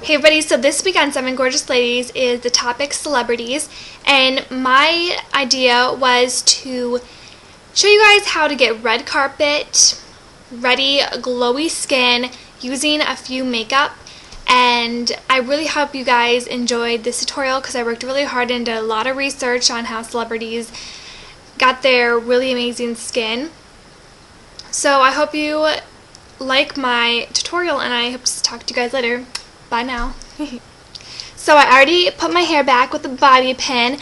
Hey everybody, so this week on 7 Gorgeous Ladies is the topic celebrities, and my idea was to show you guys how to get red carpet ready, glowy skin using a few makeup. And I really hope you guys enjoyed this tutorial because I worked really hard and did a lot of research on how celebrities got their really amazing skin. So I hope you like my tutorial, and I hope to talk to you guys later. Bye now. So I already put my hair back with a bobby pin,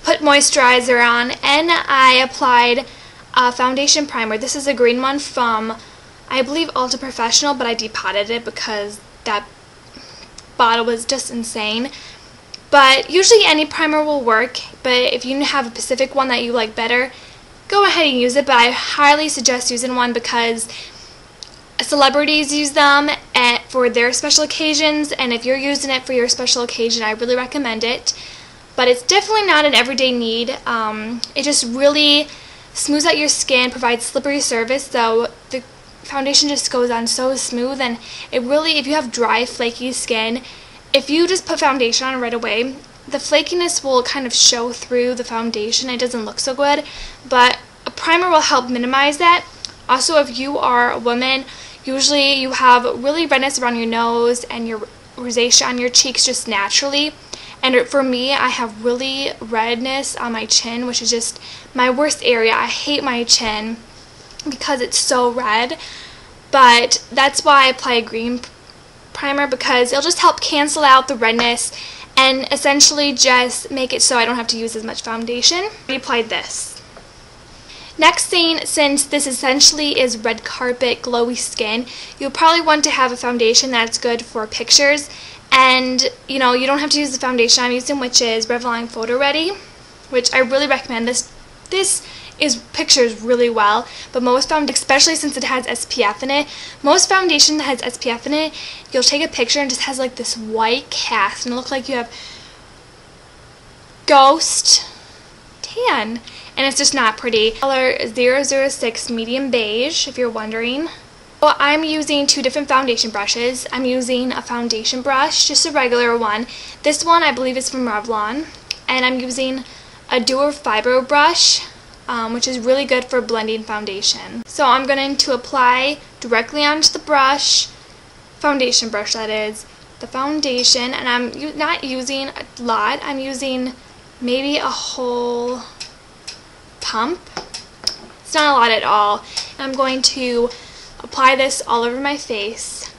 put moisturizer on, and I applied a foundation primer. This is a green one from, I believe, Ultra Professional, but I depotted it because that bottle was just insane. But usually any primer will work, but if you have a specific one that you like better, go ahead and use it. But I highly suggest using one because celebrities use them for their special occasions, and if you're using it for your special occasion, I really recommend it. But it's definitely not an everyday need. It just really smooths out your skin, provides slippery surface, so the foundation just goes on so smooth. And it really, if you have dry, flaky skin, if you just put foundation on right away, the flakiness will kind of show through the foundation. It doesn't look so good, but a primer will help minimize that. Also, if you are a woman, usually you have really redness around your nose and your rosacea on your cheeks just naturally. And for me, I have really redness on my chin, which is just my worst area. I hate my chin because it's so red. But that's why I apply a green primer, because it'll just help cancel out the redness and essentially just make it so I don't have to use as much foundation. I applied this. Next thing, since this essentially is red carpet glowy skin, you'll probably want to have a foundation that's good for pictures. And you know, you don't have to use the foundation I'm using, which is Revlon Photo Ready, which I really recommend. This is pictures really well, but most foundation, especially since it has SPF in it, most foundation that has SPF in it, you'll take a picture and it just has like this white cast and it looks like you have ghost tan. And it's just not pretty. Color 006 medium beige, if you're wondering. Well, I'm using two different foundation brushes. I'm using a foundation brush, just a regular one. This one I believe is from Revlon. And I'm using a Dual Fiber brush, which is really good for blending foundation. So I'm going to apply directly onto the brush, foundation brush that is, the foundation. And I'm not using a lot. I'm using maybe a whole pump. It's not a lot at all. I'm going to apply this all over my face.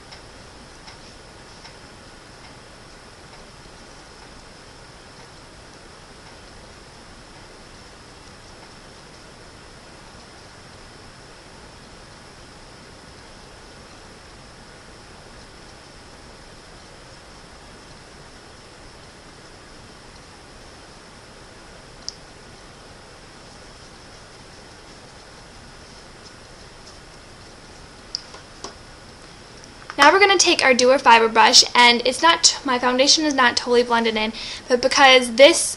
Now we're going to take our Dual Fiber brush, and it's not, my foundation is not totally blended in, but because this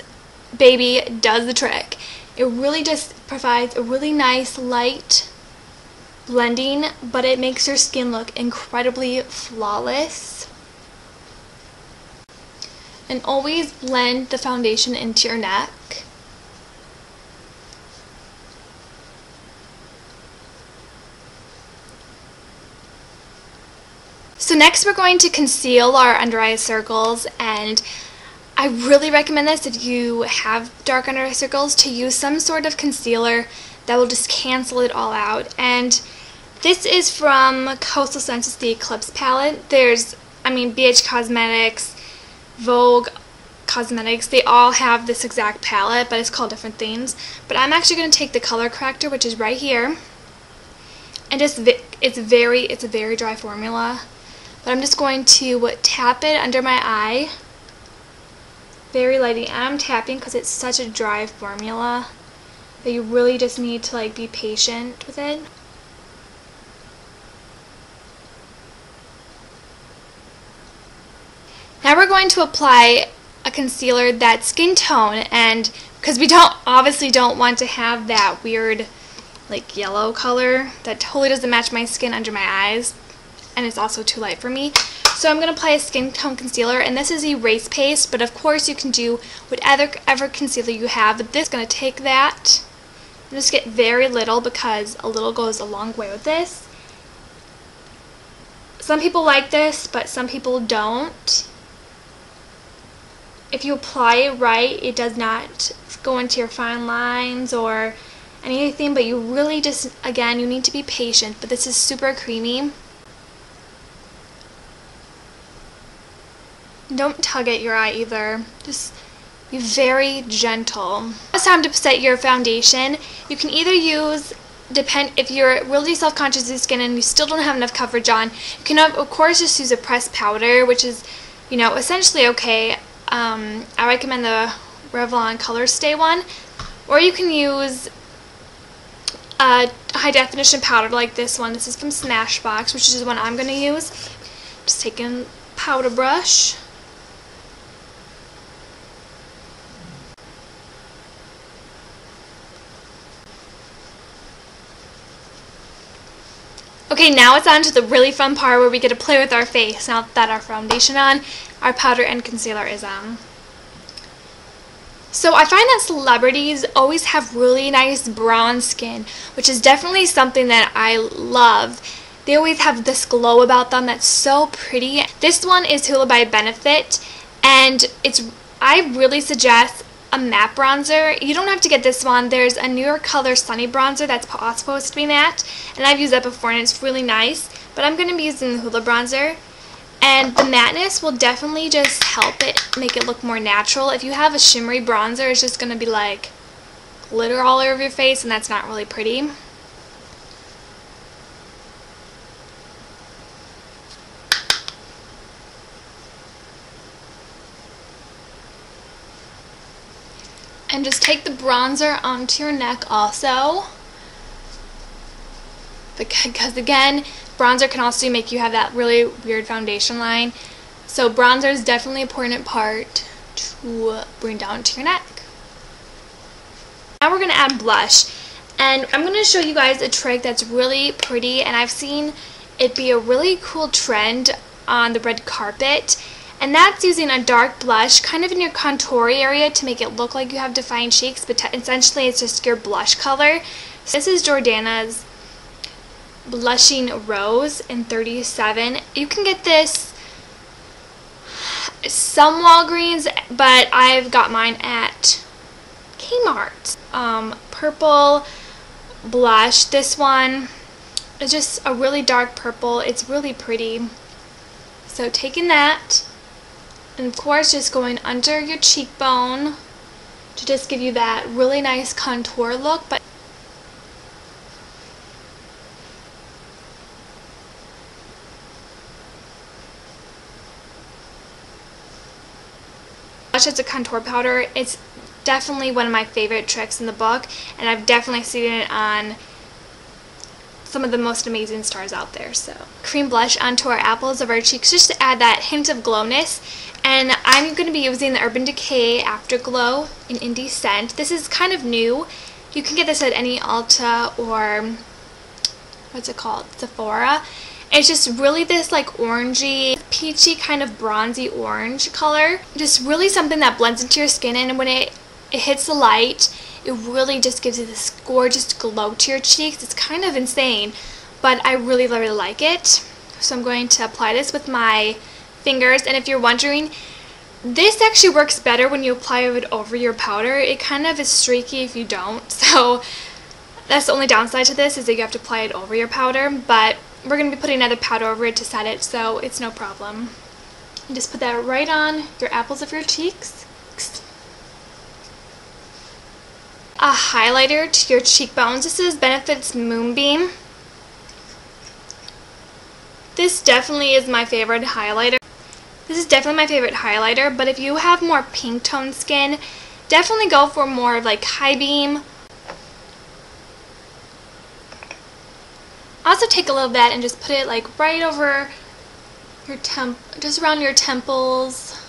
baby does the trick, it really just provides a really nice light blending, but it makes your skin look incredibly flawless. And always blend the foundation into your neck. So next we're going to conceal our under eye circles, and I really recommend this if you have dark under eye circles, to use some sort of concealer that will just cancel it all out. And this is from Coastal Scents, the Eclipse palette. There's, BH Cosmetics, Vogue Cosmetics, they all have this exact palette, but it's called different things. But I'm actually going to take the color corrector, which is right here, and just it's a very dry formula. But I'm just going to tap it under my eye, very lightly. And I'm tapping because it's such a dry formula that you really just need to be patient with it. Now we're going to apply a concealer that's skin tone, and because we obviously don't want to have that weird yellow color that totally doesn't match my skin under my eyes. and it's also too light for me. So I'm going to apply a skin tone concealer, and this is Erase Paste, but of course you can do whatever concealer you have. But this is going to take that and just get very little, because a little goes a long way with this. Some people like this, but some people don't. If you apply it right, it does not go into your fine lines or anything, but you really just, again, you need to be patient. But this is super creamy. Don't tug at your eye either. Just be very gentle. It's time to set your foundation. You can either use, if you're really self-conscious of your skin and you still don't have enough coverage on, you can of course just use a pressed powder, which is, you know, essentially okay. I recommend the Revlon Color Stay one, or you can use a high definition powder like this one. This is from Smashbox, which is the one I'm going to use. Just taking a powder brush. Okay, now it's on to the really fun part where we get to play with our face. Now that our foundation on, our powder and concealer is on. So I find that celebrities always have really nice bronze skin, which is definitely something that I love. They always have this glow about them that's so pretty. This one is Hoola by Benefit, and I really suggest a matte bronzer. You don't have to get this one. There's a newer color Sunny bronzer that's supposed to be matte, and I've used that before and it's really nice, but I'm going to be using the Hoola bronzer, and the mattенess will definitely just help it make it look more natural. If you have a shimmery bronzer, it's just going to be like glitter all over your face, and that's not really pretty. And just take the bronzer onto your neck also, because again, bronzer can also make you have that really weird foundation line. So bronzer is definitely an important part to bring down to your neck. Now we're going to add blush, and I'm going to show you guys a trick that's really pretty, and I've seen it be a really cool trend on the red carpet. And that's using a dark blush kind of in your contour area to make it look like you have defined cheeks, but essentially it's just your blush color. So this is Jordana's Blushing Rose in 37. You can get this some Walgreens, but I've got mine at Kmart. Purple blush. This one is just a really dark purple. It's really pretty. So taking that, and of course just going under your cheekbone to just give you that really nice contour look. But blush as a contour powder, it's definitely one of my favorite tricks in the book, and I've definitely seen it on some of the most amazing stars out there. So cream blush onto our apples of our cheeks just to add that hint of glowness. And I'm going to be using the Urban Decay Afterglow in Indie Scent. This is kind of new. You can get this at any Ulta or what's it called, Sephora. It's just really this like orangey, peachy kind of bronzy orange color. Just really something that blends into your skin, and when it hits the light, it really just gives you this gorgeous glow to your cheeks. It's kind of insane, but I really, really like it. So I'm going to apply this with my fingers, and if you're wondering, this actually works better when you apply it over your powder. It kind of is streaky if you don't, so that's the only downside to this, is that you have to apply it over your powder, but we're going to be putting another powder over it to set it, so it's no problem. You just put that right on your apples of your cheeks. A highlighter to your cheekbones. This is Benefit's Moonbeam. This definitely is my favorite highlighter. But if you have more pink tone skin, definitely go for more of like high beam. Also take a little bit and just put it like right over your just around your temples.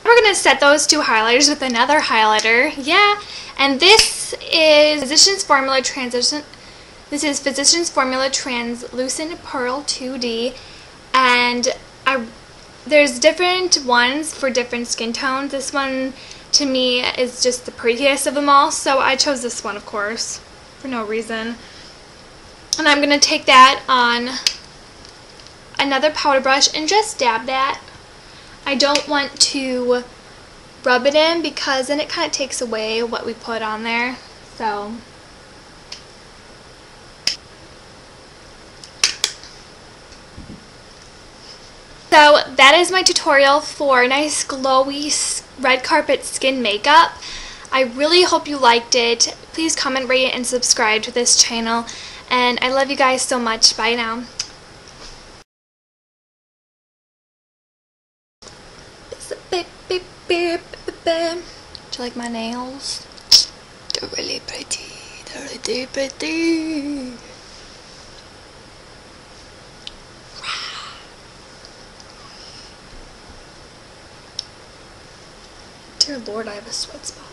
We're going to set those two highlighters with another highlighter. Yeah, and this is Physicians Formula Translucent Pearl 2D, and there's different ones for different skin tones. This one to me is just the prettiest of them all, so I chose this one, of course, for no reason. And I'm going to take that on another powder brush and just dab that. I don't want to rub it in because then it kind of takes away what we put on there. So that is my tutorial for nice glowy red carpet skin makeup. I really hope you liked it. Please comment, rate, and subscribe to this channel. And I love you guys so much. Bye now. Do you like my nails? They're really pretty. They're really pretty. Dear Lord, I have a sweat spot.